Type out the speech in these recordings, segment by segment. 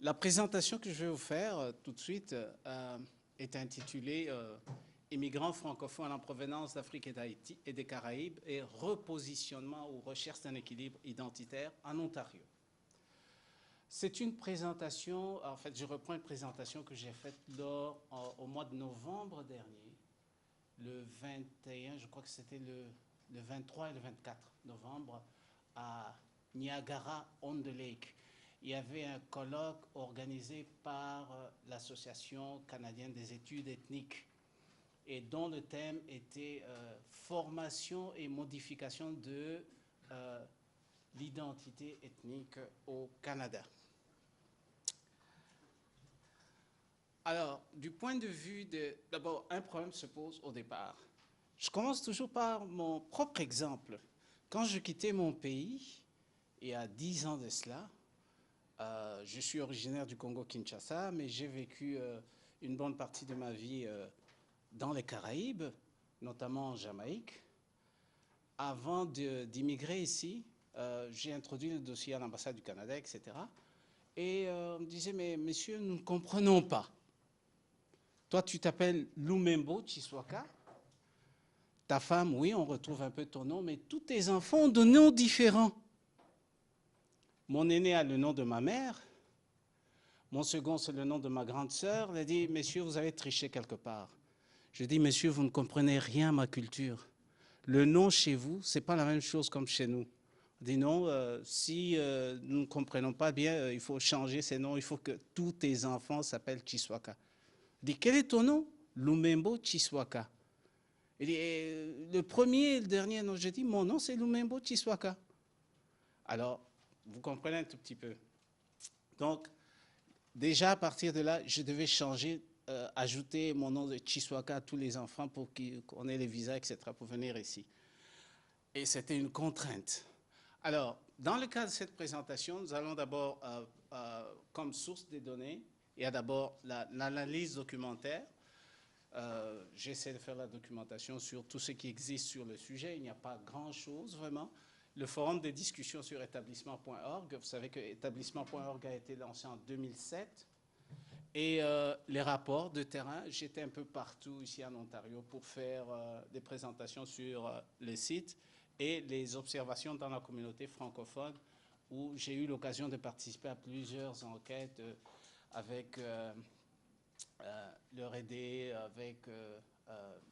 La présentation que je vais vous faire tout de suite est intitulée Immigrants francophones en provenance d'Afrique et d'Haïti et des Caraïbes et repositionnement ou recherche d'un équilibre identitaire en Ontario. C'est une présentation, en fait, je reprends une présentation que j'ai faite au mois de novembre dernier, le 21, je crois que c'était le 23 et le 24 novembre, à Niagara-on-the-Lake. Il y avait un colloque organisé par l'Association canadienne des études ethniques et dont le thème était formation et modification de l'identité ethnique au Canada. Alors, du point de vue de... D'abord, un problème se pose au départ. Je commence toujours par mon propre exemple. Quand je quittais mon pays, il y a 10 ans de cela, je suis originaire du Congo-Kinshasa, mais j'ai vécu une bonne partie de ma vie dans les Caraïbes, notamment en Jamaïque. Avant d'immigrer ici, j'ai introduit le dossier à l'ambassade du Canada, etc. Et on me disait, mais monsieur, nous ne comprenons pas. Toi, tu t'appelles Lumembo Chiswaka. Ta femme, oui, on retrouve un peu ton nom, mais tous tes enfants ont des noms différents. Mon aîné a le nom de ma mère. Mon second, c'est le nom de ma grande sœur. Elle a dit, monsieur, vous avez triché quelque part. Je dis, monsieur, vous ne comprenez rien à ma culture. Le nom chez vous, ce n'est pas la même chose comme chez nous. On dit non, si nous ne comprenons pas bien, il faut changer ces noms, il faut que tous tes enfants s'appellent Chiswaka. Je dis, quel est ton nom? Lumembo Chiswaka. Il dit, le premier et le dernier nom, je dis, mon nom c'est Lumembo Chiswaka. Alors, vous comprenez un tout petit peu. Donc, déjà à partir de là, je devais changer, ajouter mon nom de Chiswaka à tous les enfants pour qu'on ait les visas, etc., pour venir ici. Et c'était une contrainte. Alors, dans le cadre de cette présentation, nous allons d'abord, comme source des données, il y a d'abord l'analyse documentaire. J'essaie de faire la documentation sur tout ce qui existe sur le sujet. Il n'y a pas grand-chose, vraiment. Le forum de discussion sur établissement.org, vous savez que établissement.org a été lancé en 2007. Et les rapports de terrain, j'étais un peu partout ici en Ontario pour faire des présentations sur le site et les observations dans la communauté francophone où j'ai eu l'occasion de participer à plusieurs enquêtes avec leur aider, avec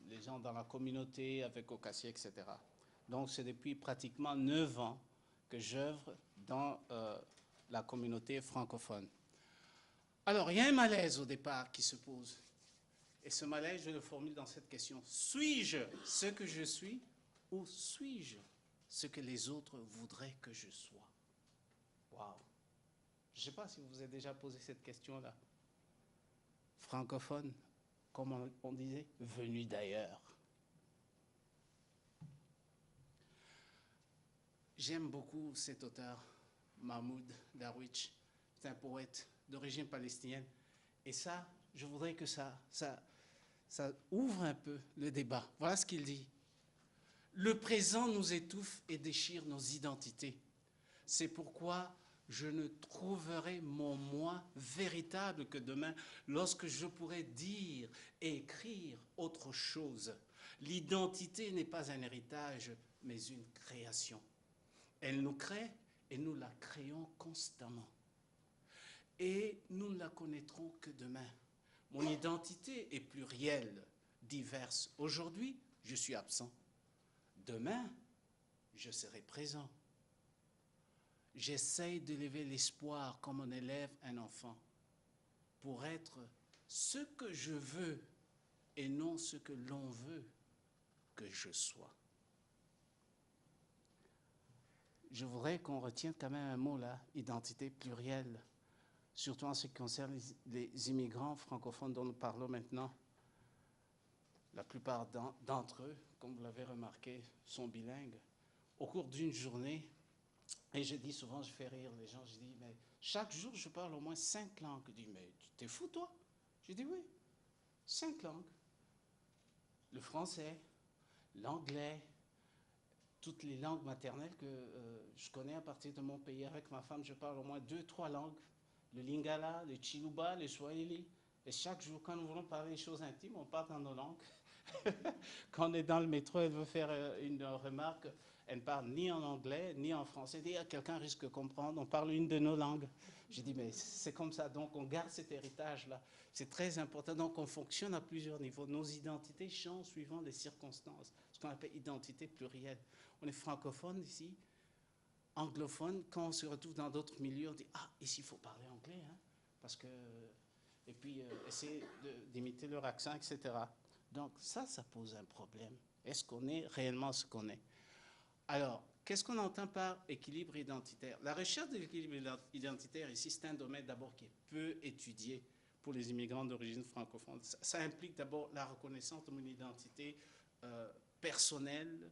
les gens dans la communauté, avec Ocassi, etc. Donc c'est depuis pratiquement 9 ans que j'œuvre dans la communauté francophone. Alors, il y a un malaise au départ qui se pose. Et ce malaise, je le formule dans cette question. Suis-je ce que je suis ou suis-je ce que les autres voudraient que je sois? Waouh! Je ne sais pas si vous vous êtes déjà posé cette question-là. Francophone, comme on disait, venu d'ailleurs. J'aime beaucoup cet auteur, Mahmoud Darwich. C'est un poète d'origine palestinienne. Et ça, je voudrais que ça ouvre un peu le débat. Voilà ce qu'il dit. Le présent nous étouffe et déchire nos identités. C'est pourquoi je ne trouverai mon moi véritable que demain, lorsque je pourrai dire et écrire autre chose. L'identité n'est pas un héritage, mais une création. Elle nous crée et nous la créons constamment. Et nous ne la connaîtrons que demain. Mon identité est plurielle, diverse. Aujourd'hui, je suis absent. Demain, je serai présent. J'essaye d'élever l'espoir comme on élève un enfant pour être ce que je veux et non ce que l'on veut que je sois. Je voudrais qu'on retienne quand même un mot là, identité plurielle, surtout en ce qui concerne les immigrants francophones dont nous parlons maintenant. La plupart d'entre eux, comme vous l'avez remarqué, sont bilingues. Au cours d'une journée, et je dis souvent, je fais rire les gens, je dis, mais chaque jour, je parle au moins 5 langues. Je dis, mais t'es fou, toi? Je dis, oui, 5 langues. Le français, l'anglais, toutes les langues maternelles que je connais à partir de mon pays. Avec ma femme, je parle au moins 2, 3 langues. le lingala, le chiluba, le swahili. Et chaque jour, quand nous voulons parler des choses intimes, on parle dans nos langues. Quand on est dans le métro, elle veut faire une remarque, elle ne parle ni en anglais, ni en français. Elle dit, ah, quelqu'un risque de comprendre, on parle une de nos langues. J'ai dit, mais c'est comme ça, donc on garde cet héritage-là. C'est très important, donc on fonctionne à plusieurs niveaux. Nos identités changent suivant les circonstances, ce qu'on appelle identité plurielle. On est francophone ici, anglophone, quand on se retrouve dans d'autres milieux, on dit, ah, ici il faut parler anglais, hein, parce que... Et puis essayer d'imiter leur accent, etc. Donc ça pose un problème. Est-ce qu'on est réellement ce qu'on est? Alors, qu'est-ce qu'on entend par équilibre identitaire? La recherche de l'équilibre identitaire ici, c'est un domaine d'abord qui est peu étudié pour les immigrants d'origine francophone. Ça implique d'abord la reconnaissance de mon identité personnelle,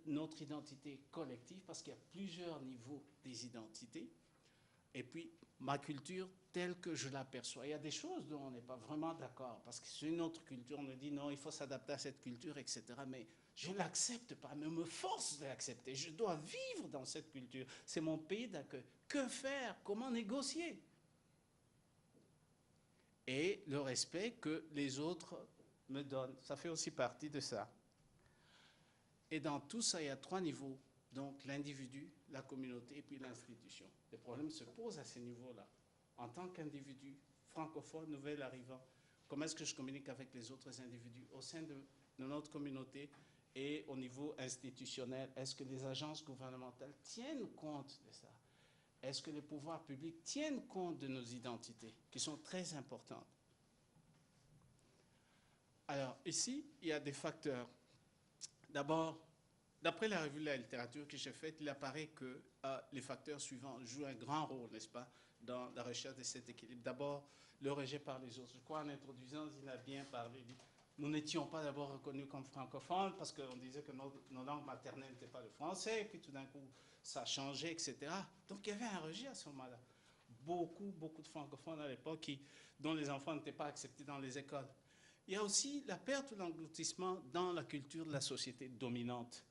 notre identité collective, parce qu'il y a plusieurs niveaux des identités, et puis ma culture telle que je l'aperçois. Il y a des choses dont on n'est pas vraiment d'accord, parce que c'est une autre culture, on nous dit non, il faut s'adapter à cette culture, etc. Mais je ne l'accepte pas, mais on me force de l'accepter. Je dois vivre dans cette culture. C'est mon pays d'accueil. Que faire? Comment négocier? Et le respect que les autres me donnent. Ça fait aussi partie de ça. Et dans tout ça, il y a trois niveaux. Donc l'individu, la communauté et puis l'institution. Les problèmes se posent à ces niveaux-là. En tant qu'individu francophone, nouvel arrivant, comment est-ce que je communique avec les autres individus au sein de notre communauté et au niveau institutionnel? Est-ce que les agences gouvernementales tiennent compte de ça? Est-ce que les pouvoirs publics tiennent compte de nos identités, qui sont très importantes? Alors ici, il y a des facteurs. D'abord, d'après la revue de la littérature que j'ai faite, il apparaît que les facteurs suivants jouent un grand rôle, n'est-ce pas, dans la recherche de cet équilibre. D'abord, le rejet par les autres. Je crois en introduisant, il a bien parlé. Nous n'étions pas d'abord reconnus comme francophones parce qu'on disait que nos langues maternelles n'étaient pas le français, et puis tout d'un coup, ça a changé, etc. Donc il y avait un rejet à ce moment-là. Beaucoup de francophones à l'époque dont les enfants n'étaient pas acceptés dans les écoles. Il y a aussi la perte ou l'engloutissement dans la culture de la société dominante.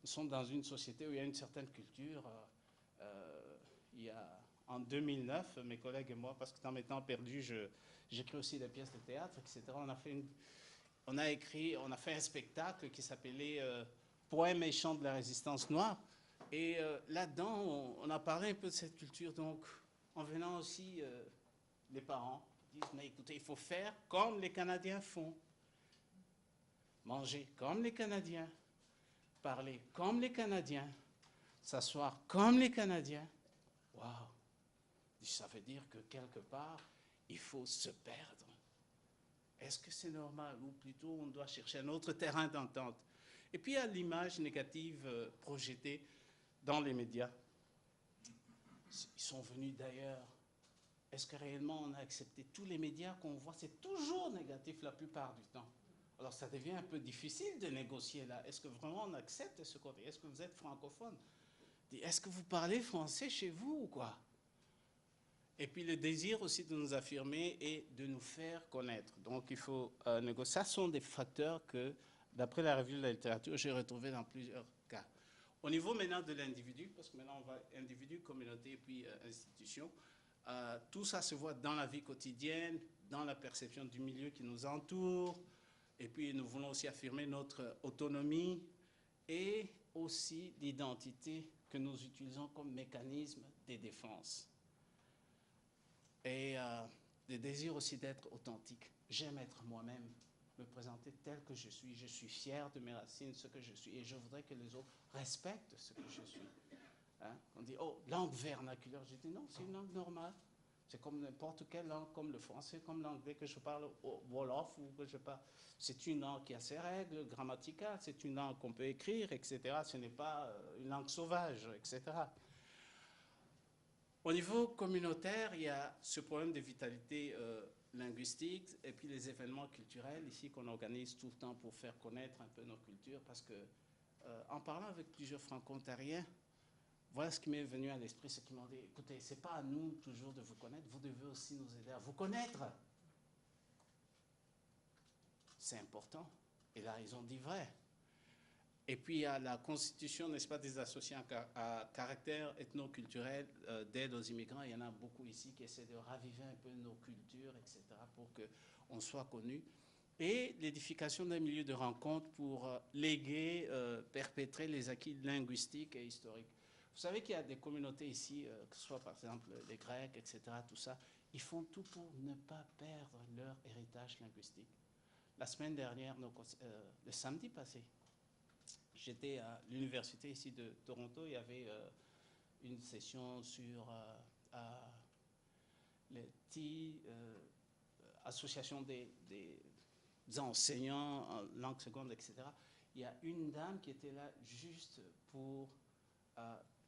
Nous sommes dans une société où il y a une certaine culture. Il y a, en 2009, mes collègues et moi, parce que dans mes temps perdus, j'écris aussi des pièces de théâtre, etc. On a fait un spectacle qui s'appelait Poèmes et chants de la résistance noire. Et là-dedans, on a parlé un peu de cette culture. Donc, en venant aussi, les parents disent, mais écoutez, il faut faire comme les Canadiens font. Manger comme les Canadiens. Parler comme les Canadiens, s'asseoir comme les Canadiens. Waouh! Ça veut dire que quelque part, il faut se perdre. Est-ce que c'est normal ou plutôt on doit chercher un autre terrain d'entente? Et puis il y a l'image négative projetée dans les médias. Ils sont venus d'ailleurs. Est-ce que réellement on a accepté tous les médias qu'on voit? C'est toujours négatif la plupart du temps. Alors ça devient un peu difficile de négocier là. Est-ce que vraiment on accepte ce côté? Est-ce que vous êtes francophone? Est-ce que vous parlez français chez vous ou quoi? Et puis le désir aussi de nous affirmer et de nous faire connaître. Donc il faut négocier. Ça sont des facteurs que, d'après la revue de la littérature, j'ai retrouvé dans plusieurs cas. Au niveau maintenant de l'individu, parce que maintenant on va individu, communauté et puis institution, tout ça se voit dans la vie quotidienne, dans la perception du milieu qui nous entoure, et puis nous voulons aussi affirmer notre autonomie et aussi l'identité que nous utilisons comme mécanisme de défense. Et le désir aussi d'être authentique. J'aime être moi-même, me présenter tel que je suis. Je suis fier de mes racines, ce que je suis, et je voudrais que les autres respectent ce que je suis. Hein? On dit, oh, langue vernaculaire. Je dis, non, c'est une langue normale. C'est comme n'importe quelle langue, comme le français, comme l'anglais que je parle au Wolof ou que je parle. C'est une langue qui a ses règles grammaticales, c'est une langue qu'on peut écrire, etc. Ce n'est pas une langue sauvage, etc. Au niveau communautaire, il y a ce problème de vitalité linguistique et puis les événements culturels ici qu'on organise tout le temps pour faire connaître un peu nos cultures parce que en parlant avec plusieurs franco-ontariens, voilà ce qui m'est venu à l'esprit, c'est qu'ils m'ont dit, écoutez, c'est pas à nous toujours de vous connaître, vous devez aussi nous aider à vous connaître. C'est important. Et là, ils ont dit vrai. Et puis, il y a la constitution, n'est-ce pas, des associations à caractère ethno-culturel d'aide aux immigrants. Il y en a beaucoup ici qui essaient de raviver un peu nos cultures, etc., pour qu'on soit connu. Et l'édification d'un milieu de rencontre pour léguer, perpétrer les acquis linguistiques et historiques. Vous savez qu'il y a des communautés ici, que ce soit par exemple les Grecs, etc., tout ça, ils font tout pour ne pas perdre leur héritage linguistique. La semaine dernière, le samedi passé, j'étais à l'université ici de Toronto, il y avait une session sur les associations des enseignants en langue seconde, etc. Il y a une dame qui était là juste pour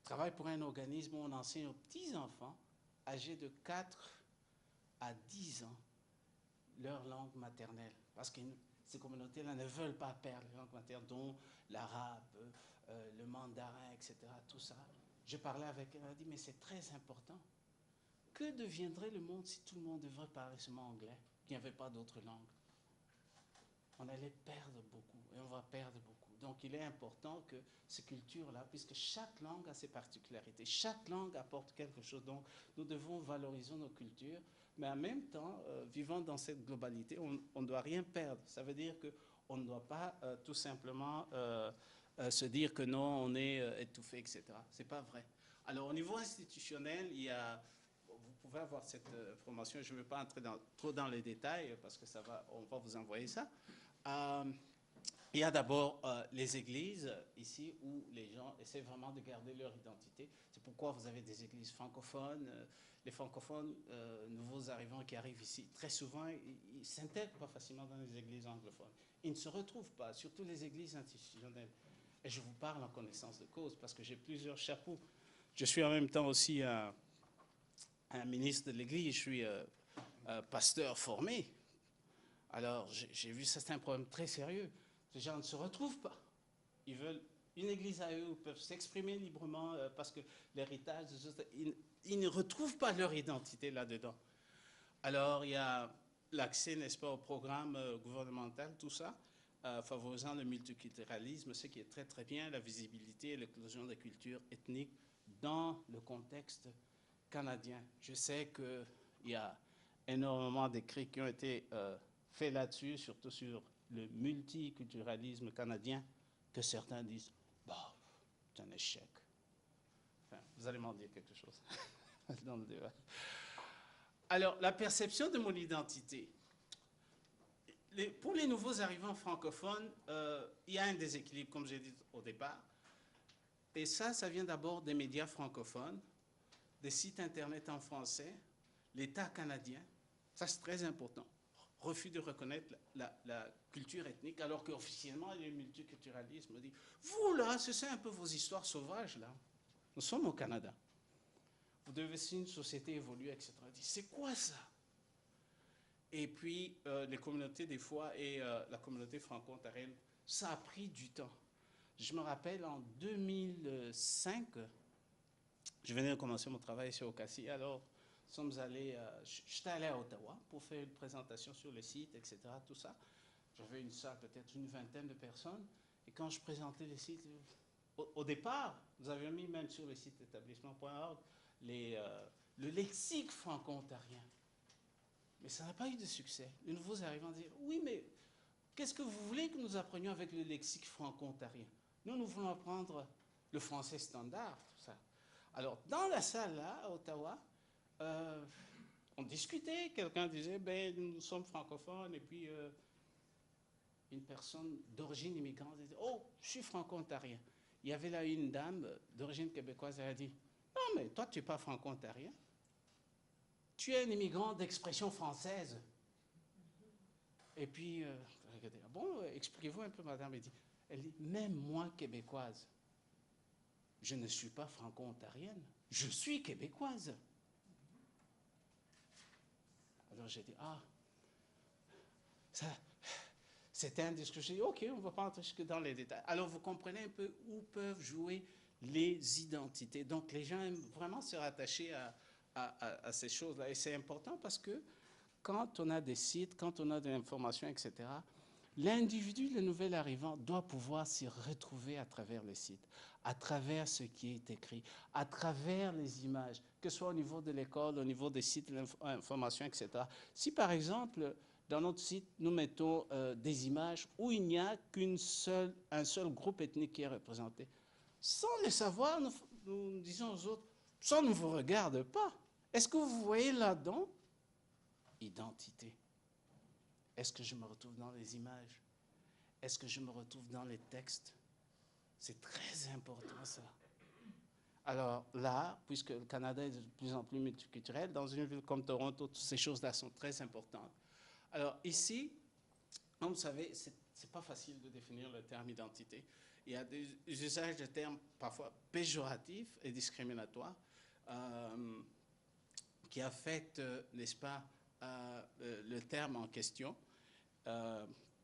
travailler pour un organisme où on enseigne aux petits-enfants âgés de 4 à 10 ans leur langue maternelle. Parce que ces communautés-là ne veulent pas perdre les langues maternelles, dont l'arabe, le mandarin, etc. Tout ça. Je parlais avec elle, elle a dit, mais c'est très important. Que deviendrait le monde si tout le monde devrait parler seulement anglais, qu'il n'y avait pas d'autres langues? On allait perdre beaucoup, et on va perdre beaucoup. Donc il est important que ces cultures-là, puisque chaque langue a ses particularités, chaque langue apporte quelque chose, donc nous devons valoriser nos cultures, mais en même temps, vivant dans cette globalité, on ne doit rien perdre. Ça veut dire qu'on ne doit pas tout simplement se dire que non, on est étouffé, etc. Ce n'est pas vrai. Alors au niveau institutionnel, il y a... Vous pouvez avoir cette information, je ne vais pas entrer trop dans les détails parce que on va vous envoyer ça. Il y a d'abord les églises ici où les gens essaient vraiment de garder leur identité. C'est pourquoi vous avez des églises francophones. Les francophones, nouveaux arrivants qui arrivent ici, très souvent, ils ne s'intègrent pas facilement dans les églises anglophones. Ils ne se retrouvent pas, surtout les églises institutionnelles. Et je vous parle en connaissance de cause parce que j'ai plusieurs chapeaux. Je suis en même temps aussi un ministre de l'Église, je suis pasteur formé. Alors, j'ai vu ça, c'est un problème très sérieux. Les gens ne se retrouvent pas. Ils veulent une église à eux où ils peuvent s'exprimer librement parce que l'héritage, ils ne retrouvent pas leur identité là-dedans. Alors, il y a l'accès, n'est-ce pas, au programme gouvernemental, tout ça, favorisant le multiculturalisme, ce qui est très, très bien, la visibilité et l'éclosion des cultures ethniques dans le contexte canadien. Je sais qu'il y a énormément d'écrits qui ont été faits là-dessus, surtout sur le multiculturalisme canadien, que certains disent, bah, c'est un échec. Enfin, vous allez m'en dire quelque chose dans le débat. Alors, la perception de mon identité. Pour les nouveaux arrivants francophones, il y a un déséquilibre, comme j'ai dit au départ. Et ça vient d'abord des médias francophones, des sites Internet en français, l'État canadien. Ça, c'est très important. Refus de reconnaître la culture ethnique, alors qu'officiellement, le multiculturalisme dit, vous là, c'est un peu vos histoires sauvages, là. Nous sommes au Canada. Vous devez si une société évolue, etc. C'est quoi ça? Et puis, les communautés, des fois, et la communauté franco-ontarienne, ça a pris du temps. Je me rappelle, en 2005, je venais de commencer mon travail chez Ocassi, alors j'étais allé à Ottawa pour faire une présentation sur le site, etc., tout ça. J'avais une salle, peut-être une vingtaine de personnes, et quand je présentais les sites, au départ, nous avions mis même sur le site établissement.org le lexique franco-ontarien. Mais ça n'a pas eu de succès. Les nouveaux arrivants disaient, oui, mais qu'est-ce que vous voulez que nous apprenions avec le lexique franco-ontarien? Nous voulons apprendre le français standard, tout ça. Alors, dans la salle, là, à Ottawa, on discutait. Quelqu'un disait, ben, nous sommes francophones, et puis une personne d'origine immigrante disait, oh, je suis franco-ontarien. Il y avait là une dame d'origine québécoise, elle a dit, non, mais toi, tu n'es pas franco-ontarien. Tu es un immigrant d'expression française. Et puis, regardez, bon, expliquez-vous un peu, madame. Elle dit, même moi, québécoise, je ne suis pas franco-ontarienne, je suis québécoise. Alors j'ai dit, ah, ça, c'était un discours. J'ai dit, ok, on ne va pas entrer jusque dans les détails. Alors vous comprenez un peu où peuvent jouer les identités. Donc les gens aiment vraiment se rattacher à ces choses-là. Et c'est important parce que quand on a des sites, quand on a de l'information, etc., L'individu, le nouvel arrivant, doit pouvoir s'y retrouver à travers le site, à travers ce qui est écrit, à travers les images, que ce soit au niveau de l'école, au niveau des sites d'information, etc. Si par exemple, dans notre site, nous mettons des images où il n'y a un seul groupe ethnique qui est représenté, sans le savoir, nous disons aux autres, ça ne vous regarde pas. Est-ce que vous voyez là-dedans identité? Est-ce que je me retrouve dans les images? Est-ce que je me retrouve dans les textes? C'est très important ça. Alors là, puisque le Canada est de plus en plus multiculturel, dans une ville comme Toronto, toutes ces choses-là sont très importantes. Alors ici, comme vous savez, c'est pas facile de définir le terme identité. Il y a des usages de termes parfois péjoratifs et discriminatoires qui affectent, n'est-ce pas, le terme en question.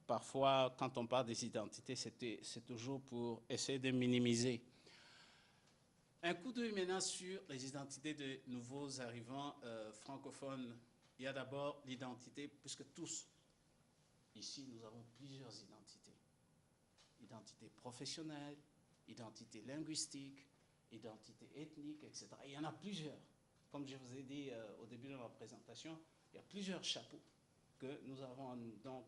Parfois, quand on parle des identités, c'est toujours pour essayer de minimiser. Un coup d'œil maintenant sur les identités de nouveaux arrivants francophones. Il y a d'abord l'identité, puisque tous, ici, nous avons plusieurs identités. Identité professionnelle, identité linguistique, identité ethnique, etc. Il y en a plusieurs. Comme je vous ai dit au début de ma présentation, il y a plusieurs chapeaux que nous avons. Donc,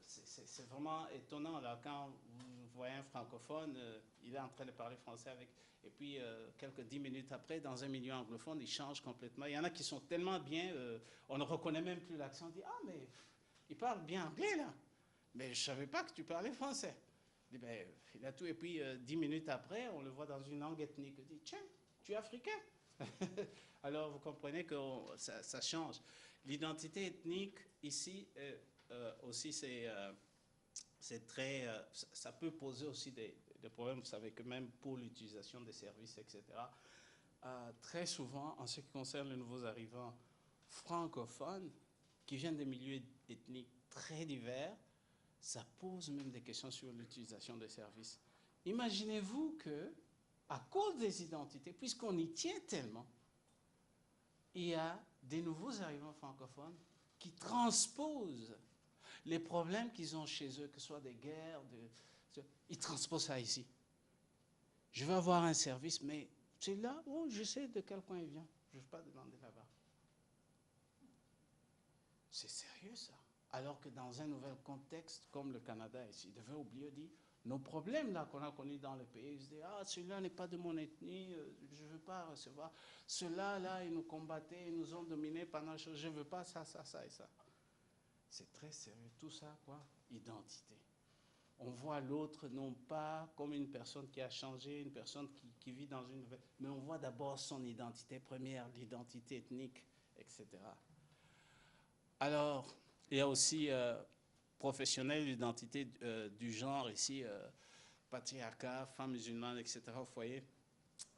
c'est vraiment étonnant là, quand vous voyez un francophone, il est en train de parler français avec, et puis quelques 10 minutes après, dans un milieu anglophone, il change complètement. Il y en a qui sont tellement bien, on ne reconnaît même plus l'accent. On dit, ah mais il parle bien anglais là, mais je ne savais pas que tu parlais français. Il dit, ben, il a tout, et puis 10 minutes après, on le voit dans une langue ethnique. Il dit, tiens, tu es africain. Alors vous comprenez que ça change. L'identité ethnique ici aussi, c'est très, ça peut poser aussi des problèmes. Vous savez que même pour l'utilisation des services, etc., très souvent, en ce qui concerne les nouveaux arrivants francophones qui viennent des milieux ethniques très divers, ça pose même des questions sur l'utilisation des services. Imaginez-vous que, à cause des identités, puisqu'on y tient tellement, il y a des nouveaux arrivants francophones qui transposent les problèmes qu'ils ont chez eux, que ce soit des guerres, ils transposent ça ici. Je veux avoir un service, mais c'est là où je sais de quel coin il vient. Je ne vais pas demander là-bas. C'est sérieux ça. Alors que dans un nouvel contexte comme le Canada ici, il devait oublier de dire nos problèmes là qu'on a connus dans le pays, ils se disent ah celui-là n'est pas de mon ethnie, je ne veux pas recevoir. Ceux-là là ils nous combattaient, ils nous ont dominés pendant je ne veux pas ça, ça, ça et ça. C'est très sérieux. Tout ça quoi, identité. On voit l'autre non pas comme une personne qui a changé, une personne qui vit dans une nouvelle, mais on voit d'abord son identité première, l'identité ethnique, etc. Alors, il y a aussi professionnel, l'identité du genre ici, patriarcat, femme musulmane, etc. Vous voyez,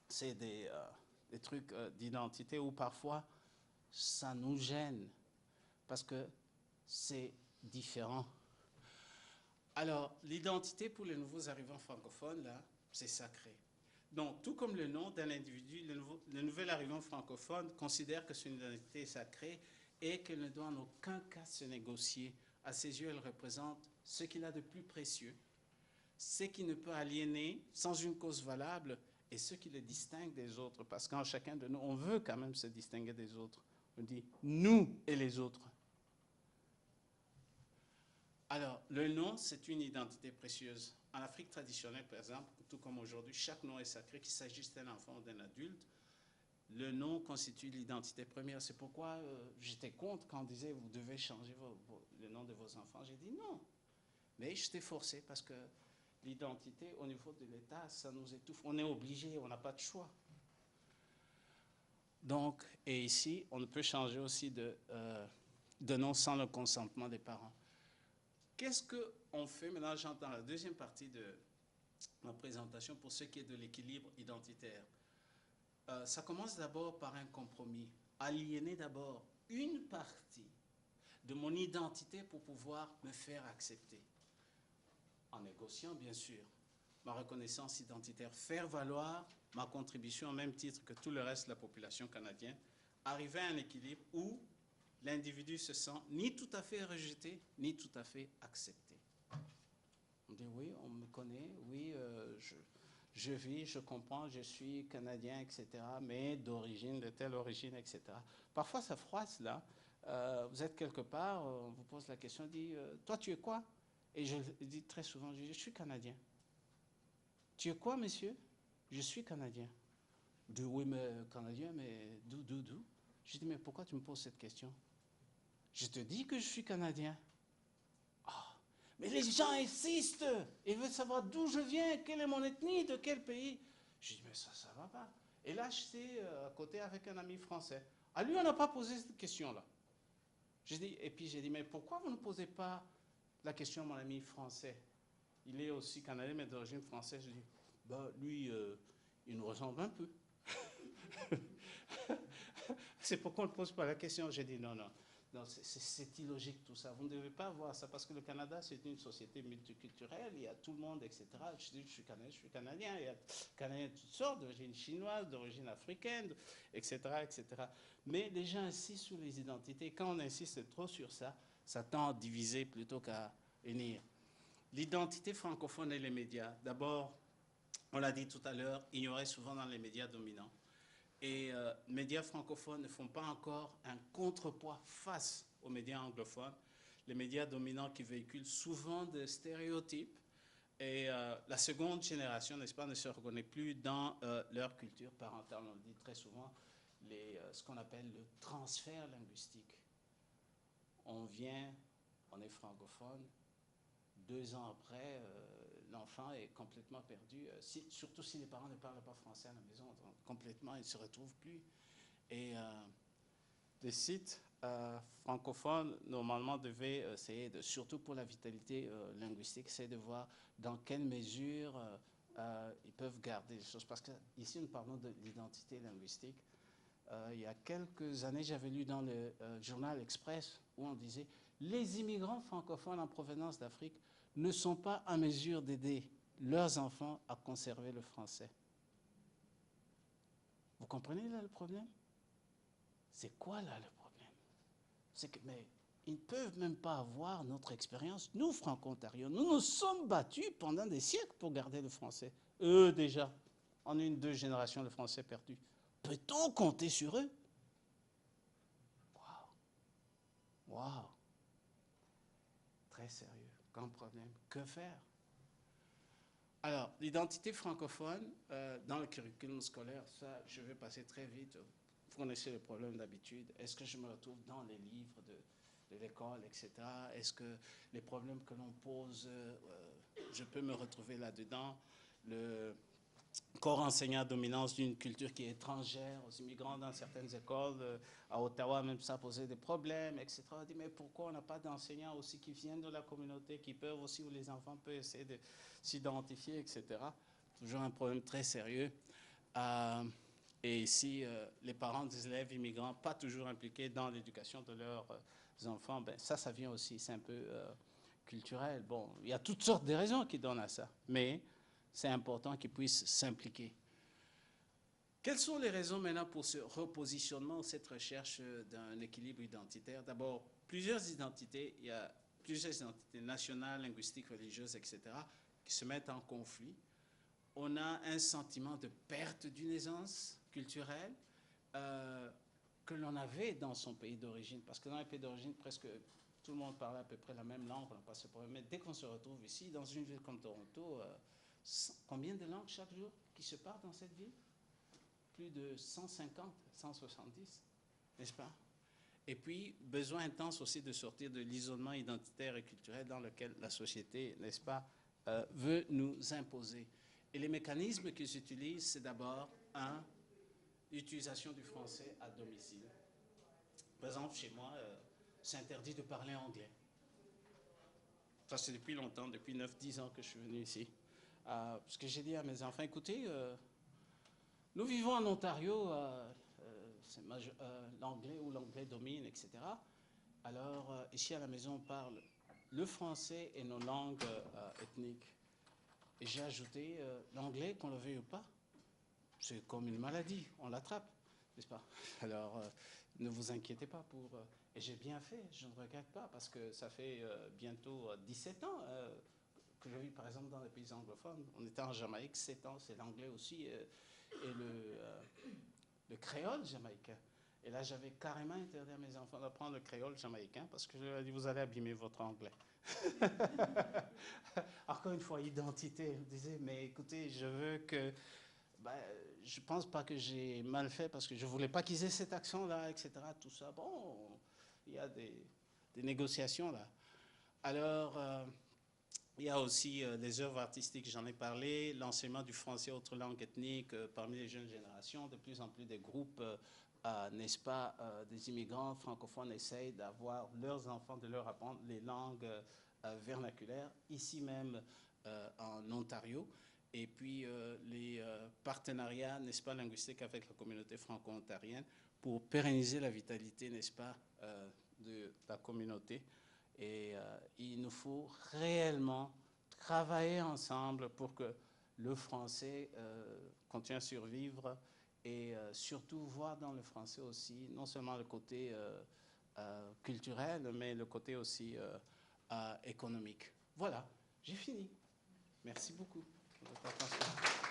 c'est des trucs d'identité où parfois ça nous gêne parce que c'est différent. Alors, l'identité pour les nouveaux arrivants francophones, là, c'est sacré. Donc, tout comme le nom d'un individu, le nouvel arrivant francophone considère que son identité est sacrée et qu'elle ne doit en aucun cas se négocier. À ses yeux, elle représente ce qu'il a de plus précieux, ce qui ne peut aliéner sans une cause valable et ce qui le distingue des autres. Parce qu'en chacun de nous, on veut quand même se distinguer des autres. On dit nous et les autres. Alors, le nom, c'est une identité précieuse. En Afrique traditionnelle, par exemple, tout comme aujourd'hui, chaque nom est sacré, qu'il s'agisse d'un enfant ou d'un adulte. Le nom constitue l'identité première. C'est pourquoi j'étais contre quand on disait vous devez changer le nom de vos enfants. J'ai dit non. Mais j'étais forcé parce que l'identité au niveau de l'État, ça nous étouffe. On est obligé, on n'a pas de choix. Donc, et ici, on ne peut changer aussi de nom sans le consentement des parents. Qu'est-ce qu'on fait maintenant? J'entends la deuxième partie de ma présentation pour ce qui est de l'équilibre identitaire. Ça commence d'abord par un compromis. Aliéner d'abord une partie de mon identité pour pouvoir me faire accepter. En négociant, bien sûr, ma reconnaissance identitaire. Faire valoir ma contribution au même titre que tout le reste de la population canadienne. Arriver à un équilibre où l'individu se sent ni tout à fait rejeté, ni tout à fait accepté. On dit oui, on me connaît, oui, je vis, je comprends, je suis canadien, etc., mais d'origine, de telle origine, etc. Parfois, ça froisse là. Vous êtes quelque part, on vous pose la question, on dit, toi, tu es quoi? Et je dis très souvent, je suis canadien. Tu es quoi, monsieur? Je suis canadien. Je dis, oui, mais canadien, mais d'où? Je dis, mais pourquoi tu me poses cette question? Je te dis que je suis canadien. Ah, mais les gens insistent. Ils veulent savoir d'où je viens, quelle est mon ethnie, de quel pays. Je dis, mais ça ne va pas. Et là, j'étais à côté avec un ami français. À lui, on n'a pas posé cette question-là. Et puis j'ai dit, mais pourquoi vous ne posez pas la question à mon ami français? Il est aussi canadien, mais d'origine française. Je dis, bah, lui, il nous ressemble un peu. C'est pourquoi on ne pose pas la question. J'ai dit non, non, non, c'est illogique tout ça. Vous ne devez pas voir ça parce que le Canada, c'est une société multiculturelle. Il y a tout le monde, etc. Je dis, je suis canadien. Il y a Canadiens de toutes sortes, d'origine chinoise, d'origine africaine, etc., etc. Mais les gens insistent sur les identités. Quand on insiste trop sur ça, ça tend à diviser plutôt qu'à unir. L'identité francophone et les médias. D'abord, on l'a dit tout à l'heure, ignoré souvent dans les médias dominants. Et les médias francophones ne font pas encore un contrepoids face aux médias anglophones, les médias dominants qui véhiculent souvent des stéréotypes. Et la seconde génération, n'est-ce pas, ne se reconnaît plus dans leur culture parentale. On dit très souvent ce qu'on appelle le transfert linguistique. On vient, on est francophone, 2 ans après, l'enfant est complètement perdu, surtout si les parents ne parlent pas français à la maison, donc complètement, il ne se retrouve plus. Et les sites francophones, normalement, devaient essayer, surtout pour la vitalité linguistique, c'est de voir dans quelle mesure ils peuvent garder les choses. Parce qu'ici, nous parlons de l'identité linguistique. Il y a quelques années, j'avais lu dans le journal Express où on disait « Les immigrants francophones en provenance d'Afrique ne sont pas en mesure d'aider leurs enfants à conserver le français. » Vous comprenez là le problème? C'est quoi là le problème? C'est que, mais ils ne peuvent même pas avoir notre expérience. Nous, Franco-Ontariens, nous nous sommes battus pendant des siècles pour garder le français. Eux, déjà, en 1-2 générations, le français perdu. Peut-on compter sur eux? Waouh! Waouh! Très sérieux. Grand problème. Que faire? Alors, l'identité francophone dans le curriculum scolaire, ça, je vais passer très vite. Vous connaissez le problème d'habitude. Est-ce que je me retrouve dans les livres de l'école, etc. Est-ce que les problèmes que l'on pose, je peux me retrouver là-dedans? Le corps enseignant à dominance d'une culture qui est étrangère aux immigrants dans certaines écoles. À Ottawa, même ça posait des problèmes, etc. On dit, mais pourquoi on n'a pas d'enseignants aussi qui viennent de la communauté, qui peuvent aussi, où les enfants peuvent essayer de s'identifier, etc. Toujours un problème très sérieux. Et ici, les parents des élèves immigrants, pas toujours impliqués dans l'éducation de leurs enfants, ben ça vient aussi, c'est un peu culturel. Bon, il y a toutes sortes de raisons qui donnent à ça, mais c'est important qu'ils puissent s'impliquer. Quelles sont les raisons maintenant pour ce repositionnement, cette recherche d'un équilibre identitaire? D'abord, plusieurs identités, il y a plusieurs identités nationales, linguistiques, religieuses, etc., qui se mettent en conflit. On a un sentiment de perte d'une aisance culturelle que l'on avait dans son pays d'origine. Parce que dans les pays d'origine, presque tout le monde parlait à peu près la même langue, on n'a pas ce problème. Mais dès qu'on se retrouve ici, dans une ville comme Toronto, combien de langues chaque jour qui se parlent dans cette ville? Plus de 150, 170, n'est-ce pas? Et puis, besoin intense aussi de sortir de l'isolement identitaire et culturel dans lequel la société, n'est-ce pas, veut nous imposer. Et les mécanismes qu'ils utilisent, c'est d'abord, l'utilisation du français à domicile. Par exemple, chez moi, c'est interdit de parler anglais. Ça, c'est depuis longtemps, depuis 9-10 ans que je suis venu ici. Parce que j'ai dit à mes enfants, écoutez, nous vivons en Ontario, l'anglais ou l'anglais domine, etc. Alors, ici à la maison, on parle le français et nos langues ethniques. Et j'ai ajouté l'anglais, qu'on le veuille ou pas, c'est comme une maladie, on l'attrape, n'est-ce pas? Alors, ne vous inquiétez pas pour... Et j'ai bien fait, je ne regrette pas, parce que ça fait bientôt 17 ans que je vis, par exemple, dans les pays anglophones. On était en Jamaïque, 7 ans, c'est l'anglais aussi, et le créole jamaïcain. Et là, j'avais carrément interdit à mes enfants d'apprendre le créole jamaïcain, parce que je leur ai dit, vous allez abîmer votre anglais. Encore une fois, identité. Je disais, mais écoutez, je veux que... Ben, je ne pense pas que j'ai mal fait parce que je ne voulais pas qu'ils aient cet accent-là, etc. Tout ça. Bon, il y a des négociations là. Alors, il y a aussi les œuvres artistiques, j'en ai parlé, l'enseignement du français autre langue ethnique parmi les jeunes générations. De plus en plus des groupes, n'est-ce pas, des immigrants francophones essayent d'avoir leurs enfants, de leur apprendre les langues vernaculaires, ici même en Ontario. Et puis les partenariats, n'est-ce pas, linguistiques avec la communauté franco-ontarienne pour pérenniser la vitalité, n'est-ce pas, de la communauté. Et il nous faut réellement travailler ensemble pour que le français continue à survivre et surtout voir dans le français aussi non seulement le côté culturel, mais le côté aussi économique. Voilà, j'ai fini. Merci beaucoup de votre attention.